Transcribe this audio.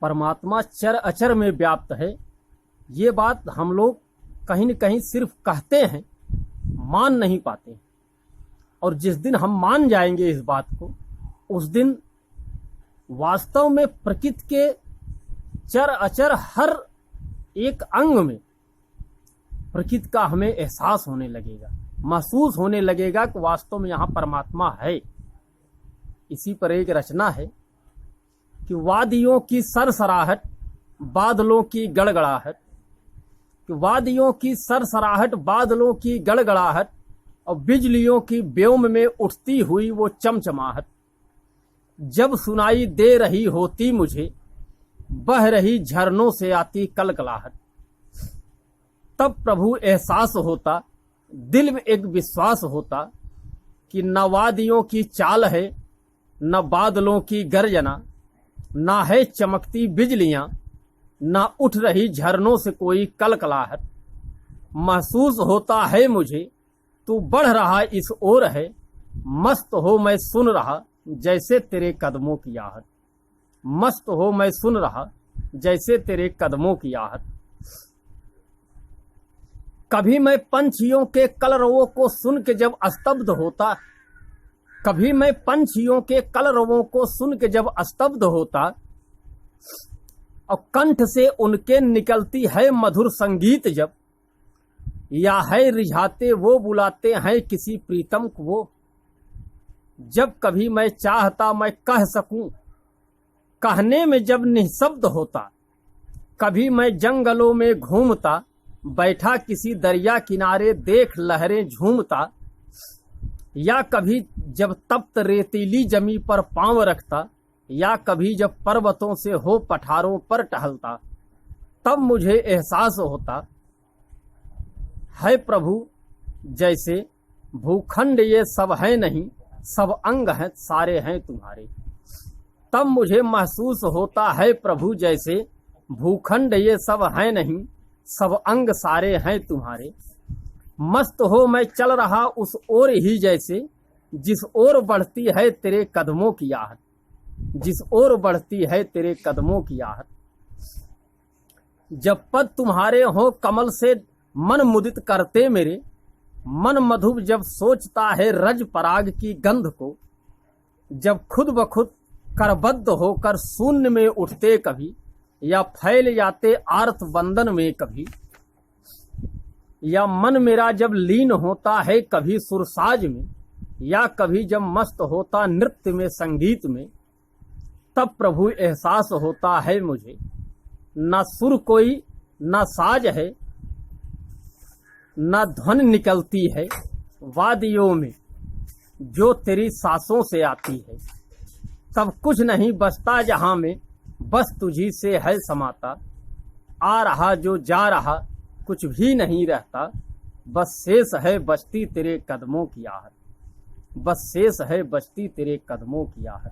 परमात्मा चर अचर में व्याप्त है। ये बात हम लोग कहीं न कहीं सिर्फ कहते हैं, मान नहीं पाते। और जिस दिन हम मान जाएंगे इस बात को, उस दिन वास्तव में प्रकृति के चर अचर हर एक अंग में प्रकृति का हमें एहसास होने लगेगा, महसूस होने लगेगा कि वास्तव में यहाँ परमात्मा है। इसी पर एक रचना है कि वादियों की सरसराहट, बादलों की गड़गड़ाहट, कि वादियों की सरसराहट, बादलों की गड़गड़ाहट और बिजलियों की व्योम में उठती हुई वो चमचमाहट, जब सुनाई दे रही होती मुझे बह रही झरनों से आती कलकलाहट, तब प्रभु एहसास होता, दिल में एक विश्वास होता कि न वादियों की चाल है, न बादलों की गर्जना, ना है चमकती बिजलियां, ना उठ रही झरनों से कोई कलकलाहट। महसूस होता है मुझे तू बढ़ रहा इस ओर है, मस्त हो मैं सुन रहा जैसे तेरे कदमों की आहट, मस्त हो मैं सुन रहा जैसे तेरे कदमों की आहट। कभी मैं पंछियों के कलरवों को सुन के जब स्तब्ध होता, कभी मैं पंछियों के कलरवों को सुन के जब स्तब्ध होता, और कंठ से उनके निकलती है मधुर संगीत जब, या है रिझाते वो बुलाते हैं किसी प्रीतम को वो, जब कभी मैं चाहता मैं कह सकूं, कहने में जब निःशब्द होता, कभी मैं जंगलों में घूमता, बैठा किसी दरिया किनारे देख लहरें झूमता, या कभी जब तप्त रेतीली जमी पर पांव रखता, या कभी जब पर्वतों से हो पठारों पर टहलता, तब मुझे एहसास होता है प्रभु जैसे भूखंड ये सब है नहीं, सब अंग हैं सारे हैं तुम्हारे। तब मुझे महसूस होता है प्रभु जैसे भूखंड ये सब है नहीं, सब अंग सारे हैं तुम्हारे। मस्त हो मैं चल रहा उस ओर ही जैसे, जिस ओर बढ़ती है तेरे कदमों की आहट, जिस ओर बढ़ती है तेरे कदमों की आहट। जब पद तुम्हारे हो कमल से मन मुदित करते मेरे, मन मधुप जब सोचता है रज पराग की गंध को, जब खुद ब खुद करबद्ध होकर शून्य में उठते कभी, या फैल जाते आर्त वंदन में कभी, या मन मेरा जब लीन होता है कभी सुरसाज में, या कभी जब मस्त होता नृत्य में संगीत में, तब प्रभु एहसास होता है मुझे न सुर कोई न साज है, न ध्वनि निकलती है वादियों में जो तेरी सांसों से आती है। तब कुछ नहीं बचता जहां में बस तुझी से है समाता, आ रहा जो जा रहा कुछ भी नहीं रहता, बस शेष है बचती तेरे कदमों की आहट, बस शेष है बचती तेरे कदमों की आहट।